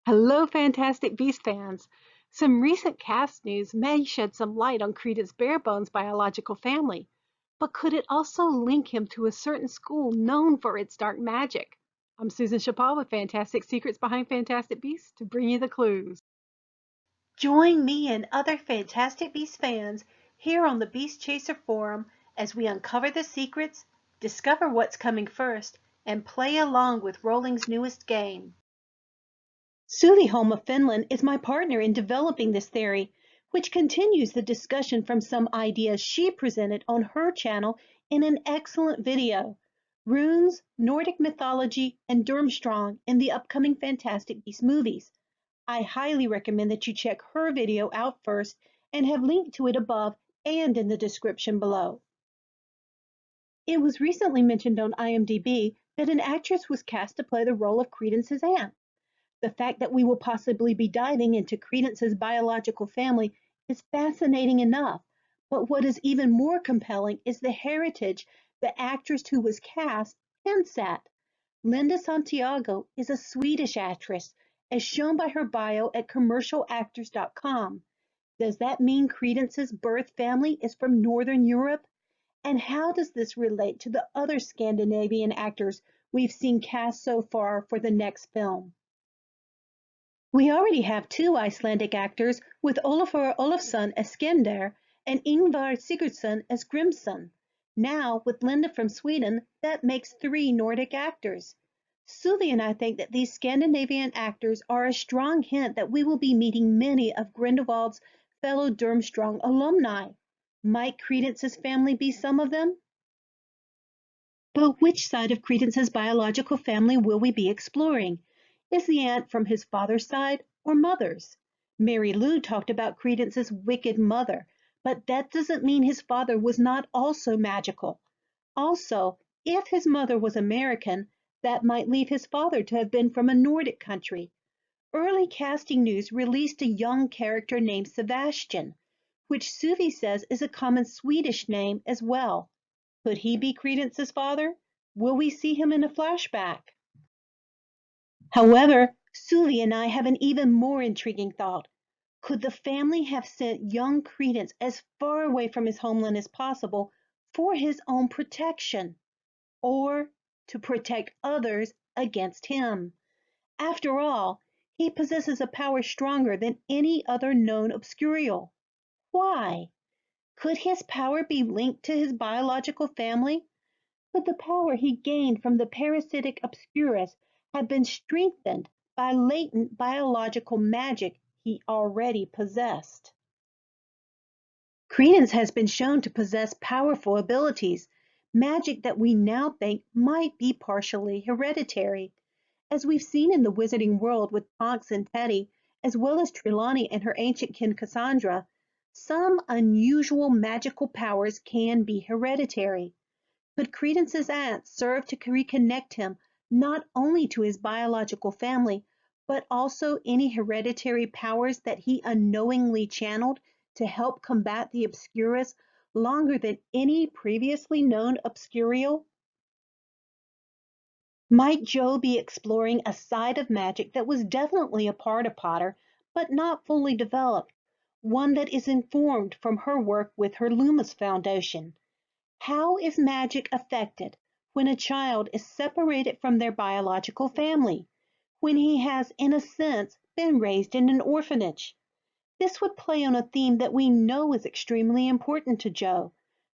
Hello, Fantastic Beast fans! Some recent cast news may shed some light on Credence Barebone's biological family, but could it also link him to a certain school known for its dark magic? I'm Susan Chapal with Fantastic Secrets Behind Fantastic Beasts to bring you the clues. Join me and other Fantastic Beasts fans here on the Beast Chaser Forum as we uncover the secrets, discover what's coming first, and play along with Rowling's newest game. Suvi Holm of Finland is my partner in developing this theory, which continues the discussion from some ideas she presented on her channel in an excellent video, Runes, Nordic Mythology, and Durmstrang in the upcoming Fantastic Beasts movies. I highly recommend that you check her video out first and have linked to it above and in the description below. It was recently mentioned on IMDb that an actress was cast to play the role of Credence's aunt. The fact that we will possibly be diving into Credence's biological family is fascinating enough, but what is even more compelling is the heritage the actress who was cast hints at. Linda Santiago is a Swedish actress, as shown by her bio at commercialactors.com. Does that mean Credence's birth family is from Northern Europe? And how does this relate to the other Scandinavian actors we've seen cast so far for the next film? We already have two Icelandic actors with Olafur Olafsson as Skender and Ingvar Sigurdsson as Grimson. Now, with Linda from Sweden, that makes three Nordic actors. Suvi and I think that these Scandinavian actors are a strong hint that we will be meeting many of Grindelwald's fellow Durmstrang alumni. Might Credence's family be some of them? But which side of Credence's biological family will we be exploring? Is the aunt from his father's side or mother's? Mary Lou talked about Credence's wicked mother, but that doesn't mean his father was not also magical. Also, if his mother was American, that might leave his father to have been from a Nordic country. Early casting news released a young character named Sebastian, which Suvi says is a common Swedish name as well. Could he be Credence's father? Will we see him in a flashback? However, Suvi and I have an even more intriguing thought. Could the family have sent young Credence as far away from his homeland as possible for his own protection, or to protect others against him? After all, he possesses a power stronger than any other known Obscurial. Why? Could his power be linked to his biological family? Could the power he gained from the parasitic Obscurus have been strengthened by latent biological magic he already possessed? Credence has been shown to possess powerful abilities, magic that we now think might be partially hereditary. As we've seen in the wizarding world with Tonks and Teddy, as well as Trelawney and her ancient kin Cassandra, some unusual magical powers can be hereditary. Could Credence's aunt serve to reconnect him not only to his biological family, but also any hereditary powers that he unknowingly channeled to help combat the Obscurus longer than any previously known Obscurial? Might Jo be exploring a side of magic that was definitely a part of Potter, but not fully developed, one that is informed from her work with her Loomis Foundation? How is magic affected when a child is separated from their biological family, when he has, in a sense, been raised in an orphanage? This would play on a theme that we know is extremely important to Jo,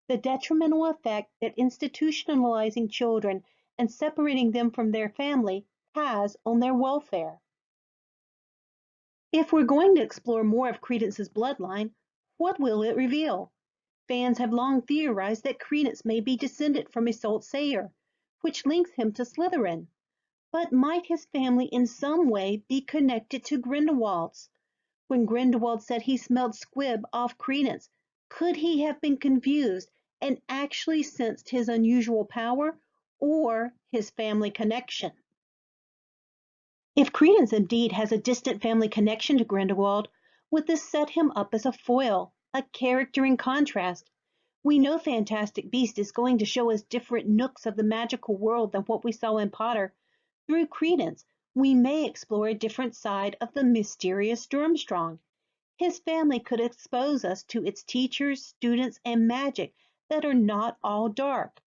the detrimental effect that institutionalizing children and separating them from their family has on their welfare. If we're going to explore more of Credence's bloodline, what will it reveal? Fans have long theorized that Credence may be descended from Isolde Sayre, which links him to Slytherin. But might his family in some way be connected to Grindelwald's? When Grindelwald said he smelled squib off Credence, could he have been confused and actually sensed his unusual power or his family connection? If Credence indeed has a distant family connection to Grindelwald, would this set him up as a foil, a character in contrast? We know Fantastic Beast is going to show us different nooks of the magical world than what we saw in Potter through Credence, we may explore a different side of the mysterious Durmstrang. His family could expose us to its teachers, students, and magic that are not all dark.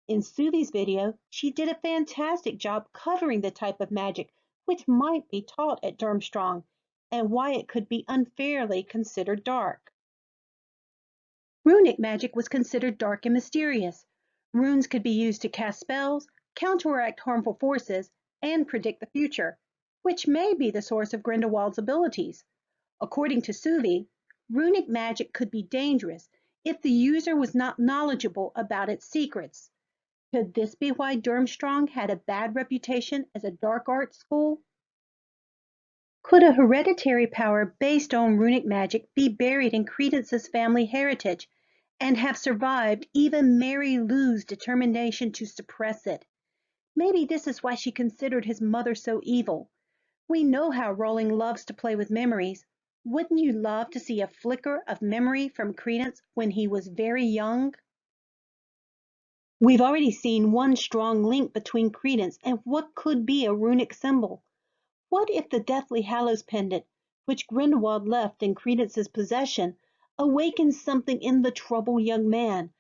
In Suvi's video, she did a fantastic job covering the type of magic which might be taught at Durmstrang and why it could be unfairly considered dark. Runic magic was considered dark and mysterious. Runes could be used to cast spells, counteract harmful forces, and predict the future, which may be the source of Grindelwald's abilities. According to Suvi, runic magic could be dangerous if the user was not knowledgeable about its secrets. Could this be why Durmstrang had a bad reputation as a dark arts school? Could a hereditary power based on runic magic be buried in Credence's family heritage and have survived even Mary Lou's determination to suppress it? Maybe this is why she considered his mother so evil. We know how Rowling loves to play with memories. Wouldn't you love to see a flicker of memory from Credence when he was very young? We've already seen one strong link between Credence and what could be a runic symbol. What if the Deathly Hallows pendant, which Grindelwald left in Credence's possession, awakens something in the troubled young man,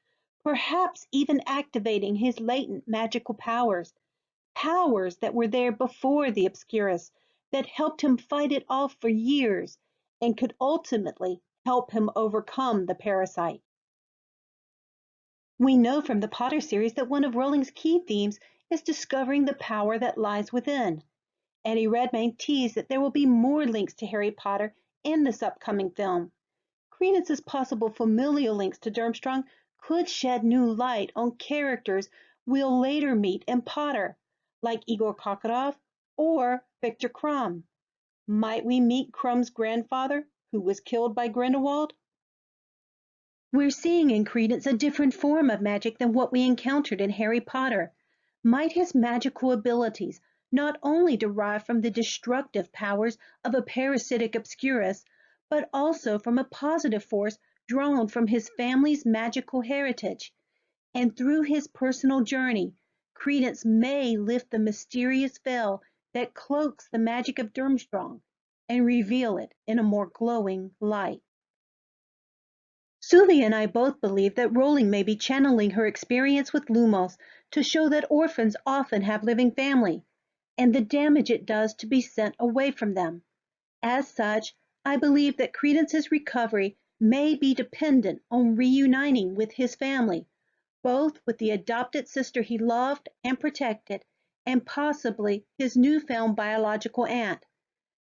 perhaps even activating his latent magical powers, powers that were there before the Obscurus, that helped him fight it off for years and could ultimately help him overcome the parasite. We know from the Potter series that one of Rowling's key themes is discovering the power that lies within. Eddie Redmayne teased that there will be more links to Harry Potter in this upcoming film. Credence's possible familial links to Durmstrang could shed new light on characters we'll later meet in Potter, like Igor Kokorov or Victor Krum. Might we meet Krum's grandfather, who was killed by Grindelwald? We're seeing in Credence a different form of magic than what we encountered in Harry Potter. Might his magical abilities not only derive from the destructive powers of a parasitic Obscurus, but also from a positive force drawn from his family's magical heritage? And through his personal journey, Credence may lift the mysterious veil that cloaks the magic of Durmstrang and reveal it in a more glowing light. Suvi and I both believe that Rowling may be channeling her experience with Lumos to show that orphans often have living family, and the damage it does to be sent away from them. As such, I believe that Credence's recovery may be dependent on reuniting with his family, both with the adopted sister he loved and protected, and possibly his newfound biological aunt.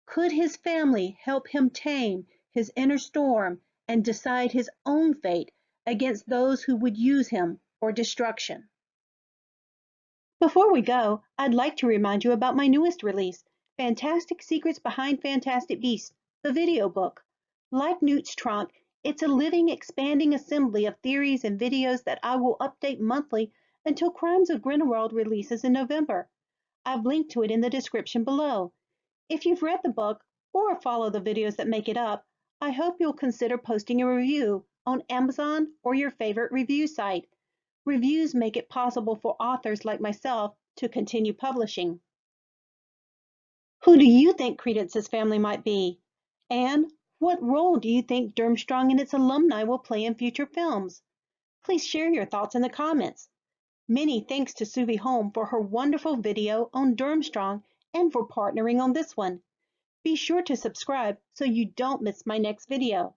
Could his family help him tame his inner storm and decide his own fate against those who would use him for destruction? Before we go, I'd like to remind you about my newest release, Fantastic Secrets Behind Fantastic Beasts, the video book. Like Newt's trunk, it's a living, expanding assembly of theories and videos that I will update monthly until Crimes of Grindelwald releases in November. I've linked to it in the description below. If you've read the book or follow the videos that make it up, I hope you'll consider posting a review on Amazon or your favorite review site. Reviews make it possible for authors like myself to continue publishing. Who do you think Credence's family might be? And what role do you think Durmstrang and its alumni will play in future films? Please share your thoughts in the comments. Many thanks to Suvi Holm for her wonderful video on Durmstrang and for partnering on this one. Be sure to subscribe so you don't miss my next video.